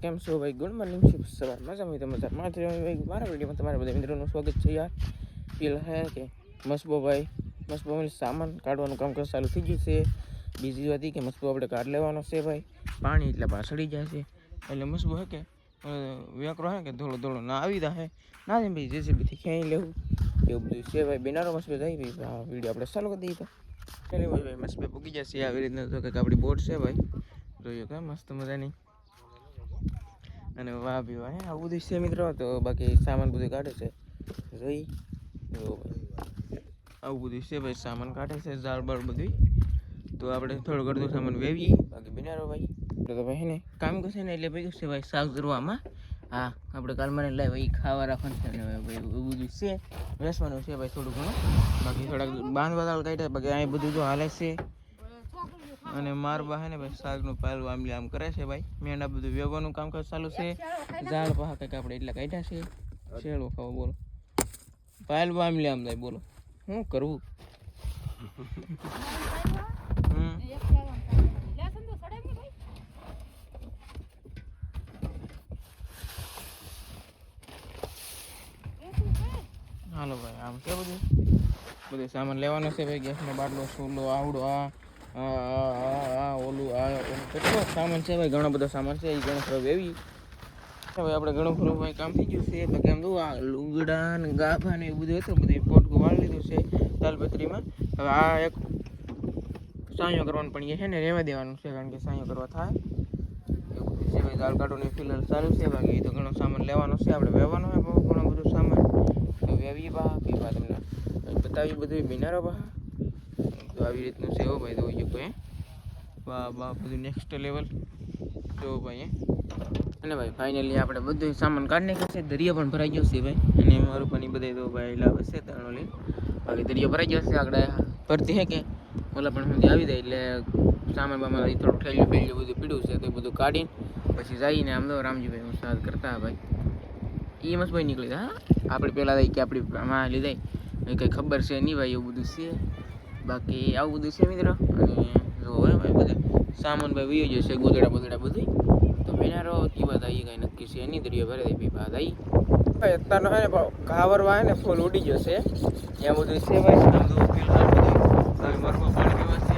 કેમ છો ભાઈ? ગુડ મોર્નિંગ, શુભ સવાર. મજામાં ભાઈ. મારા વિડીયોમાં તમારા બધા મિત્રોનું સ્વાગત છે યાર. પેલા હે કે મસ્બો સામાન કાઢવાનું કામ ચાલુ થઈ ગયું છે. બીજી વાત કે મસ્બો આપણે કાઢ લેવાનો છે ભાઈ. પાણી એટલે પાછળી જાય છે એટલે મસ્બો હે કે વ્યાકરો હે કે ધોળો ના આવી જાય ના ને ભાઈ જેસીબીથી ક્યાંય લેવું એવું બધું છે ભાઈ. બિનારો મસ્બો જાય ભાઈ. વિડીયો આપણે ચાલુ કરી દઈએ તો ચાલી ભાઈ મસ્બે પૂગી જશે આવી રીતના. તો કંઈક આપણી બોટ છે ભાઈ, જોયું કે મસ્ત મજાની. અને વાહ ભી વાહ આવું બધું છે મિત્રો. તો બાકી સામાન બધું કાઢે છે જોઈ આવું બધું છે ભાઈ. સામાન કાઢે છે ઝાડ બાળ બધું. તો આપણે થોડું અડધું સામાન વેવીએ બાકી બિનારો ભાઈ. તો ભાઈ ને કામ કરશે ને એટલે ભાઈ છે ભાઈ શાક કરવામાં. હા આપણે કાલ મને લાવ ભાઈ ખાવા રાખવાનું છે ને ભાઈ એવું બધું છે. વેસવાનું છે ભાઈ થોડું ઘણું. બાકી થોડાક બાંધવા કાઢ્યા બાકી અહીં બધું જો હાલે છે. અને મારબા હે ને ભાઈ શાકનું પાયલું આમ આમ કરે છે ભાઈ. મેંડા બધું વેવવાનું કામકાજ ચાલુ છે. ઝાડ પા કંઈક આપણે એટલા કાઢ્યા છે. શેડો ખાવો બોલો પાયલું આમ આમ થાય બોલો શું કરવું. હાલો ભાઈ આમ કે બધું સામાન લેવાનો છે ભાઈ. ગેસનો બાટલો, ચૂલો, આવડો, ઓલું કેટલો સામાન છે ભાઈ. ઘણો બધો સામાન છે એ ઘણો ખરો એવી ભાઈ. આપણે ઘણું ખરું ભાઈ કામ થઈ ગયું છે. બાકી આમ આ લુગડા ને ગાભા ને એવું બધું હતું બધું પોટકું વાળી લીધું છે તાલપત્રીમાં. હવે આ એક સાંયો કરવાનું પણ એ છે ને રહેવા દેવાનું છે કારણ કે સાંયો કરવા થાય એવું બધું છે ભાઈ. દાળ કાઢવાની ફિલહાલ ચાલુ છે. બાકી એ તો ઘણો સામાન લેવાનો છે આપણે વેવાનો હોય બહુ ઘણો બધું સામાન. તો વેવી બા કઈ વાત તમને બતાવી બધું બિનારો બા. તો આવી રીતનું છે હો ભાઈ. તો કોઈ વાહ વાહ બધું નેક્સ્ટ લેવલ જો ભાઈ. અને ભાઈ ફાઇનલી આપણે બધું સામાન કાઢી નાખ્યો છે. દરિયો પણ ભરાઈ ગયો છે ભાઈ. અને મારું પણ બધે તો ભાઈ લાવે છે તરણો લઈને. બાકી દરિયો ભરાઈ ગયો છે. આગળ ભરતી છે કે ઓલા પણ સુધી આવી જાય એટલે સામાન બામાન થોડું ઠેલ્યું ફેલ્યું બધું પીડ્યું છે તો એ બધું કાઢીને પછી જઈને આમ તો રામજીભાઈ હું સાદ કરતા ભાઈ. એ મસ્ત ભાઈ નીકળી જાય. હા આપણે પહેલાં દઈ કે આપણી આમાં લીધાય કંઈ ખબર છે નહીં ભાઈ. એવું બધું છે બાકી આવું બધું છે મિત્રો. અને જો હોય ભાઈ બધું સામાન ભાઈ વયો જશે ગોદડા બોદડા બધું. તો બિનારો કી વાત આવી કંઈ નક્કી છે એની દરિયો ભરે દે ભાઈ ભાઈ અત્યારનો હે ને ઘાવરવા હે ને ફૂલ ઉડી જશે ત્યાં બધું છે ભાઈ. આમ તો ફિલહાલ બધું મરકો પાણી પીવા છે.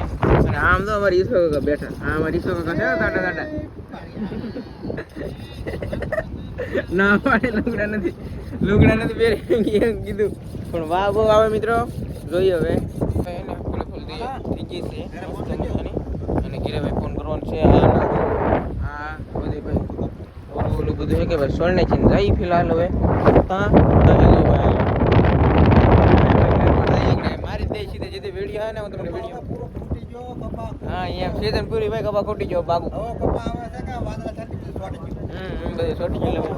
અને આમ તો અમારી ઈસો કાકા બેઠા. આ અમારી ઈસો કાકા છે તાટા ના પાડે લુગડા નથી પહેરી કીધું પણ વાહ બહુ આવે મિત્રો. જોઈએ હવે એને ફૂલ થઈ ગઈ છે અને ઘીરે ભાઈ ફોન કરવાનો છે. હા બધું ભાઈ ઓલું બધું છે કે ભાઈ સોળને છે જાય ફિલહાલ હવે. હા મારી દે સીધે સીધે વિડીયો આવે ને હું તમને વિડીયો હા અહીંયા સીઝન પૂરી ભાઈ. કપા ખોટી ગયો બાબુ બધે છોટી ગયેલો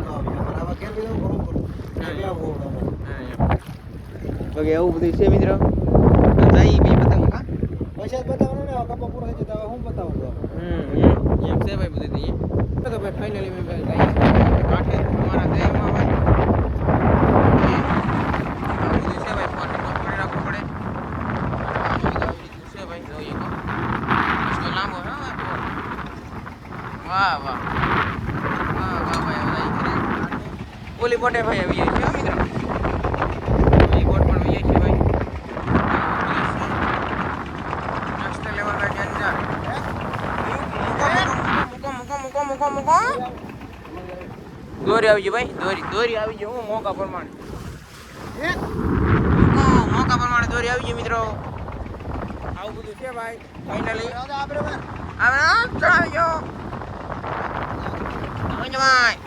બાકી એવું બધું છે મિત્રો. જાય બી બતાવું કા પૈસા બતાવવાનો ને કપા પૂરો થઈ જતા હું બતાવું એમ છે ભાઈ બધું તો ભાઈ ફાઇનલી મેં ભાઈ જાય કાઠે અમારા દેહમાં ભાઈ આવું બધું છે ભાઈ. ફોન પકડી રાખવું પડે આવી રીતનું છે ભાઈ. જોઈએ તો લાંબો હે વાહ વાહ ઓલી બોટે ભાઈ આવી જાય છે મિત્રો. એ બોટ પણ આવી જાય છે ભાઈ. નેક્સ્ટ લેવલ ભાઈ ડેન્જર. મૂકો દોરી આવી ગઈ ભાઈ. દોરી આવી ગઈ. હું મોકા પ્રમાણે દોરી આવી ગઈ મિત્રો. આવું બધું છે ભાઈ. ફાઇનલી આવી ગયો ભાઈ.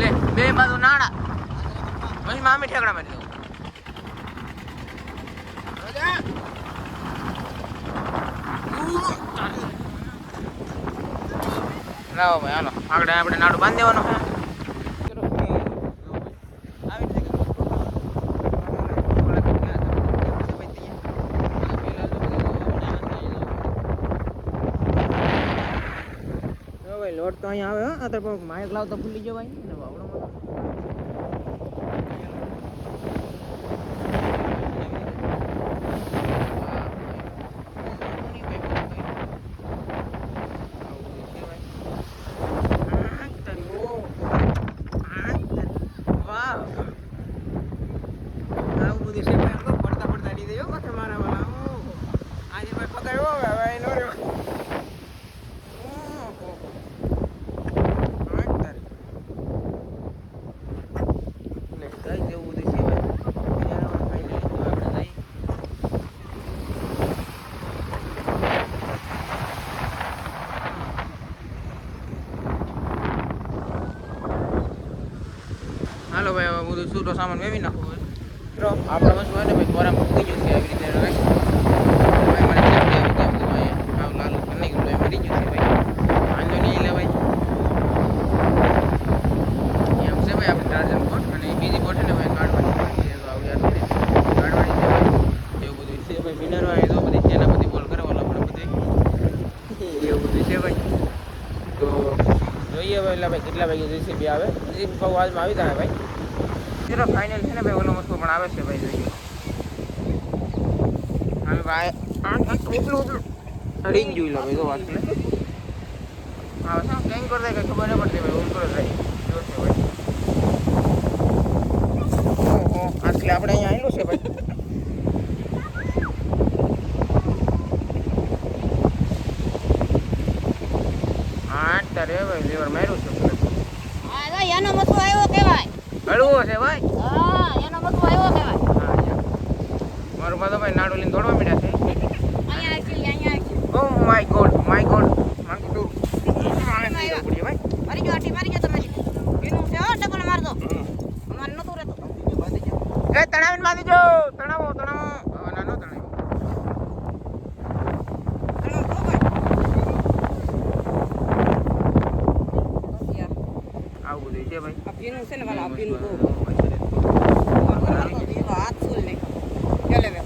લે બે બાજુ નાડા પછી મામી ઠેકડા મારી દઉં. લાવો ભાઈ હાલો આગળ આપણે નાડું બાંધી દેવાનું છે. લોટ તો અહીંયા આવે હા તો માઇક લાવતા ભૂલી ગયો ભાઈ. હાલો ભાઈ હવે બધું છૂટો સામાન વેવી નાખવો હોય મિત્રો આપણે વસ્તુ હોય ને ભાઈ કોરામ મૂકી ગયું છે આવી રીતે રાખી ભાઈ મને આવું લાલ કરી ગયું તો મરી ગયું છે ભાઈ વાંધો નહીં લે ભાઈ એમ છે ભાઈ આપણે ચાર્જર બોટ અને બીજી બોટ ને ભાઈ કાઢવાની કાઢવાની છે ભાઈ એવું બધું છે ભાઈ મિનરવા એ તો બધી છે ને બધી બોલ કરવાનો આપણે બધે એવું બધું છે ભાઈ તો જોઈએ હવે એટલે ભાઈ કેટલા વાગે જેસીબી આવે જેસીબી કહું આજમાં આવી જાય ભાઈ ચલો ફાઇનલ છે ને ભાઈ ઓલો વસ્તુ પણ આવે છે ભાઈ જોઈએ હવે ભાઈ એટલું રીંગ જોઈ લો ભાઈ તો વાત ને હા શું કેમ કરતા કંઈ ખબર નહીં પડતી ભાઈ ઉલટો થાય જો છે ભાઈ ઓહો આજથી આપણે અહીંયા આવેલું છે ભાઈ તારે ભાઈ લીવર માર્યું છે હા એનો મથો આવ્યો કહેવાય હળવો છે ભાઈ હા એનો મથો આવ્યો કહેવાય હા મારું માં તો ભાઈ નાડું લઈને દોડવા માંડ્યા છે અહીંયા ઓ માય ગોડ મારું તો મારી ગયો તમારી એનું છે ડબલ માર દો અમાર નતું રહેતો એ તણાવીને મારી જો તણાવો નાનો તણાવો આવું બધું છે ભાઈ અભિનું છે ને વાલા અભિનું હાથ સુલ નહીં ચાલે વે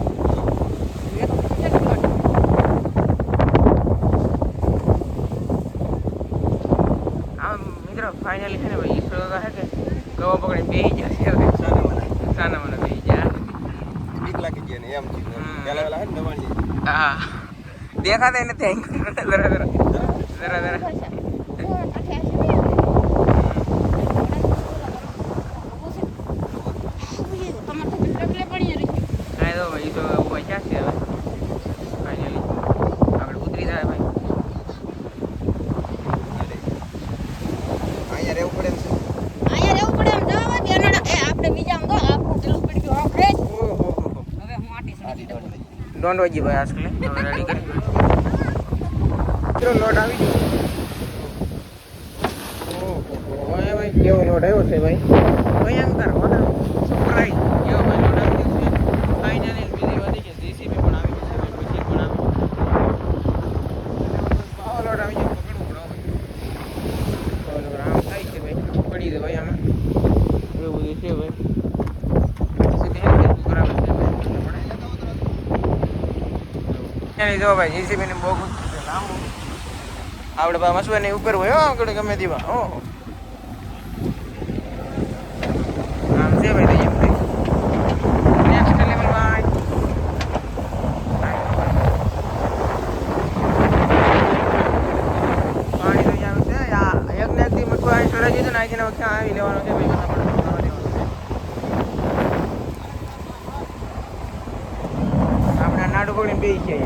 મિત્રો ફાઇનલી છે ને ભાઈ ઈસરો તો હે કે ગવા પકડીને બેસી જશે હવે સાના મને બેસી જાય બીક લાગી ગઈ ને એમ પેલા હે દવાણી હા દેખાતા નથી જરા ભાઈ તો ઉભા ક્યાં છે હવે ફાઇનલી આપણે ઉતરી જાય ભાઈ અહીંયા રહેવું પડે એમ જવા દે આપણે બીજા તો આપણું દિલ પડી ગયું આપણે ઓહો હવે હું આટી સાડી દઉં ડોન્ટ વાજી ભાઈ આજકાલ હવે રેડી કરી ચલો લોટ આવી ગયો ઓહો ભાઈ કેવો લોટ આવ્યો છે ભાઈ ભયંકર સરપ્રાઈઝ કેવો ભાઈ લોટ આવી ગયો છે ફાઇનલી બીજી વધી છે જેસીબી પણ આવી ગઈ છે ભાઈ પછી પણ આવી પાવ લોટ આવી ગયો પકડવું પડે આમ થાય છે ભાઈ પડી દે ભાઈ આમાં એવું બધું છે ભાઈ જો ભાઈ જેસીબી ને બહુ લાંબુ આપણે બા મસવાની ઉપર હોય આગળ ગમે તેવા ઓહો આમ છે ભાઈ એમ નેક્સ્ટ લેવલ ભાઈ પાણી તો જાવ છે એક ને એકથી મસવા અહીં ચડાવી દીધું ને અહીંથી ક્યાં આવી લેવાનો છે ભાઈ આપણે નાડું પકડીને બેસી છે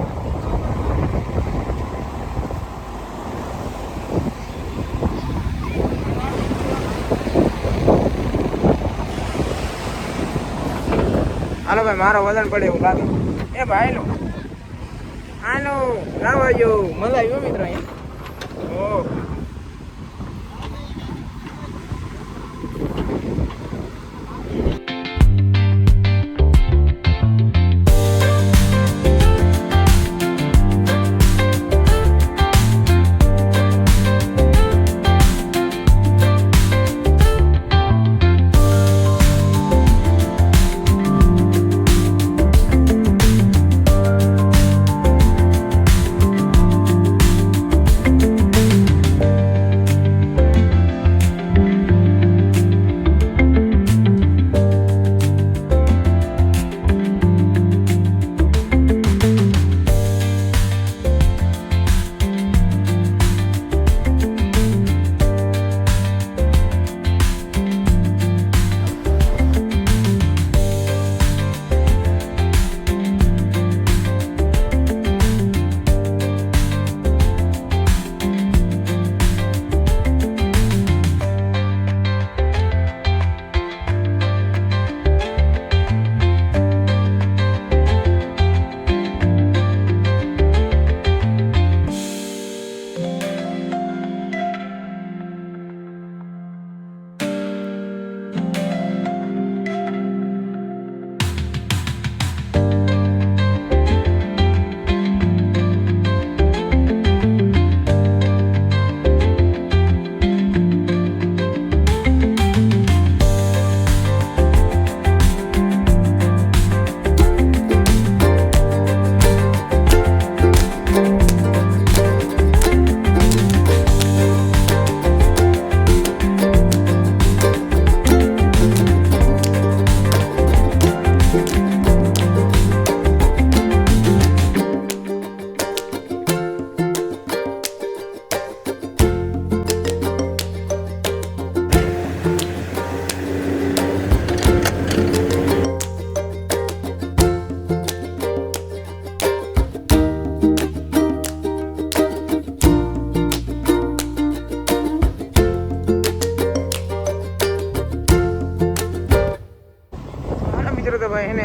હાલો ભાઈ મારો વજન પડે એવું લાગે એ ભાઈ હાલો લાવો જો મજા આવ્યો મિત્રો અહીંયા ઓહ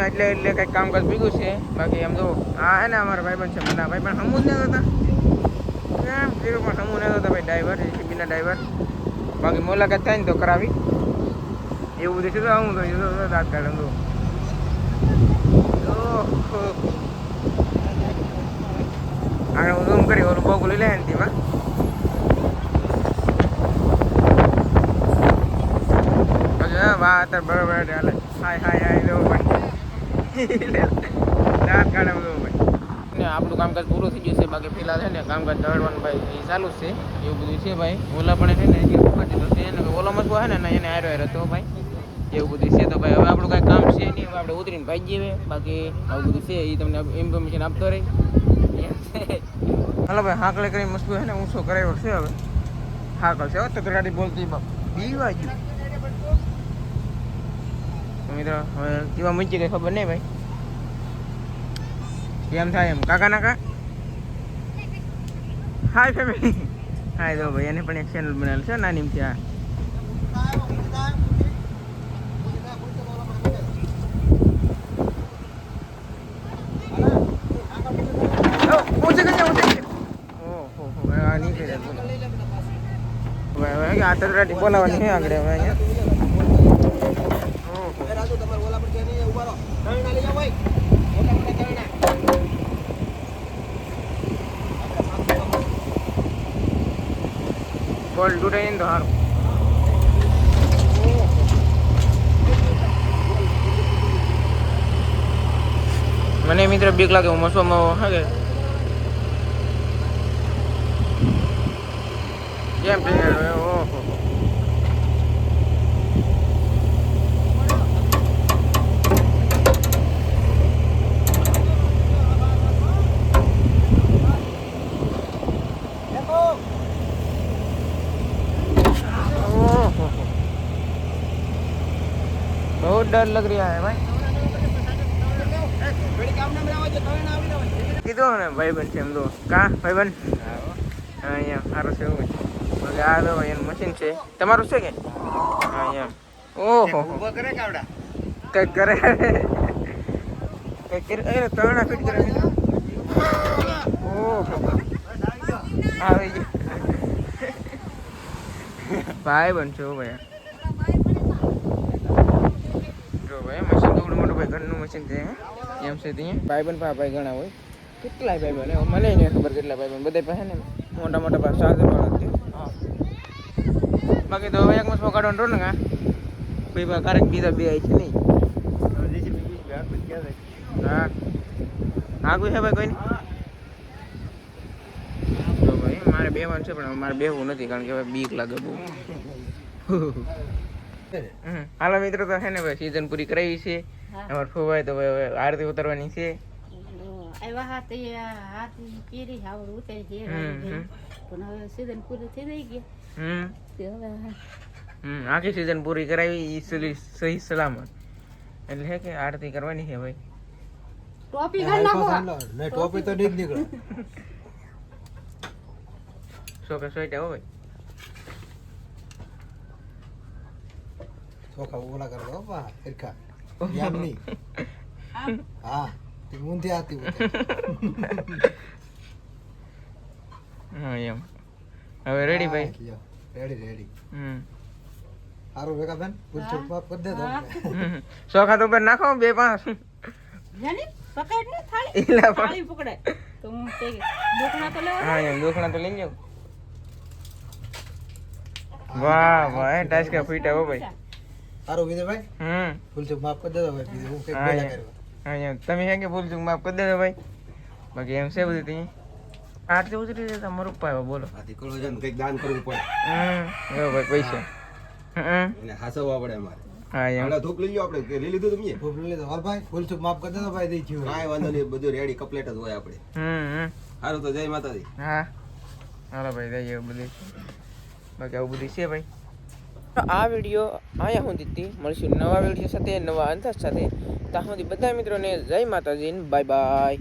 એટલે કંઈક કામકાજ ભેગું છે. બાકી એમ તો આ હે ને અમારા ભાઈબંધ છે મને ભાઈબંધ હમું જ નતા કેમ ફીરું પણ હમું નતા ભાઈ ડ્રાઈવર જેસીબીના ડ્રાઈવર. બાકી મુલાકાત થાય ને તો કરાવી એવું બધું છે. તો હું તો દાંત કાઢું તો આગળ હું ઝૂમ કરી ઓલું બોગું લઈ લે ને તેમાં વાહ અત્યારે બરોબર હાલે. હાય લો ભાઈ દાંત કાઢે બધું ભાઈ ને આપણું કામકાજ પૂરું થઈ ગયું છે. બાકી પેલા છે ને કામકાજ દળવાનું ભાઈ એ ચાલુ જ છે એવું બધું છે ભાઈ. ઓલા પણ છે ને તો છે ને ઓલામાં શું હે ને એને હારો હતો ભાઈ એવું બધું છે. તો ભાઈ હવે આપણું કાંઈ કામ છે નહીં. હવે આપણે ઉતરીને ભાઈ જઈએ. બાકી આવું બધું છે એ તમને ઇન્ફોર્મેશન આપતો રહી. હાલો ભાઈ હાકલે કરી મસ્ત છે ને ઊંચો કરાવ્યો છે. હવે હાકલ છે તો તરાડી બોલતી બીવા ગયું મિત્રો. હવે કેવા મૂકી કઈ ખબર નહીં ભાઈ કેમ થાય એમ. કાકા નાકા હાય ફેમિલી હાય તો ભાઈ એને પણ એક ચેનલ બનાવેલ છે નાની ત્યાં. આ તરરાટી બોલાવાની છે આગળ હવે અહીંયા. બોલ તૂટે ને તો સારું. મને મિત્ર બીક લાગે હું મસવામાં હા કે કેમ ઓહો बहुत डर लग रहा है भाई. કીધું ને ભાઈબંધ છે એમ તો કા ભાઈબંધ અહીંયા સારું છે એવું ભાઈ. આ તો ભાઈ એનું મશીન છે. તમારું છે કે અહીંયા ઓહો કંઈક કરે કંઈક કરે 3 ફીટ કરે ઓહો આવી ગયું ભાઈબંધ છે ભાઈ. મશીન થોડું મોટું ભાઈ ઘરનું મશીન છે એમ છે ત્યાં ભાઈબંધ ભાઈ ઘણા હોય. કેટલાય ભાઈબંધ મળે ને ખબર કેટલા ભાઈબંધ બધા પાસે ને મોટા મોટા પાસે સાધનવાળા છે. હા બાકી તો હવે એક મસ્ત કાઢવાનું રહો ને કા ભાઈ ક્યારેક બીજા બે આવી છે નહીં. હા હા કોઈ છે ભાઈ કોઈ નહીં. તો ભાઈ મારે બેવાનું છે પણ મારે બેવું નથી કારણ કે હવે બીક લાગે બહુ. હાલો મિત્રો તો છે ને ભાઈ સીઝન પૂરી કરાવી છે. અમારે ફોવાય તો હવે આરતી ઉતારવાની છે. આખી સીઝન પૂરી કરાવી સહી સલામત એટલે હે કે આરતી કરવાની છે ભાઈ. ટોપી તો નહીં નીકળે સોકે સોઈટા હો ભાઈ. ચોખા ઓલા કર દો બા સરખા યામ નહીં. હા તે મુંથી આતી હા એમ હવે રેડી ભાઈ. રેડી સારું ભેગા બેન ફૂલ ચૂપ કરી દે તો સોખા તો ઉપર નાખો 2-5 જાની પકડ ને થાળી એલા થાળી પકડાય તો હું તે દુખણા તો લેવા. હા એમ દુખણા તો લઈ જાવ. વાહ વાહ ટાઈસ કે ફીટા હો ભાઈ. સારું વિજયભાઈ ફૂલ ચૂપ માફ કરી દેજો ભાઈ બીજું હું કઈ પેલા કરવા. હા એમ તમે હે કે ફૂલ ચૂપ માફ કરી દેજો ભાઈ. બાકી એમ છે બધું ત્યાં આરતી ઉતરી જતા મારું પાયો બોલો. આથી કળો જન કઈક દાન કરવું પડે. એવો ભાઈ પૈસા એને હાસવવા પડે અમારે. હા એમ આલા ધૂપ લઈ લ્યો આપણે કે લઈ લીધું તમે ધૂપ લઈ લીધું હાલ ભાઈ ફૂલ ચૂપ માફ કરી દેજો ભાઈ દઈ ગયું કાંઈ વાંધો નહીં બધું રેડી કમ્પ્લીટ જ હોય આપણે. સારું તો જય માતાજી. હા હાલો ભાઈ જઈએ બધું બાકી આવું બધું છે ભાઈ. આ વિડીયો અહીંયા હું દીધી મળશું નવા વિડીયો સાથે નવા અંદાજ સાથે ત્યાં સુધી બધા મિત્રોને જય માતાજી બાય બાય.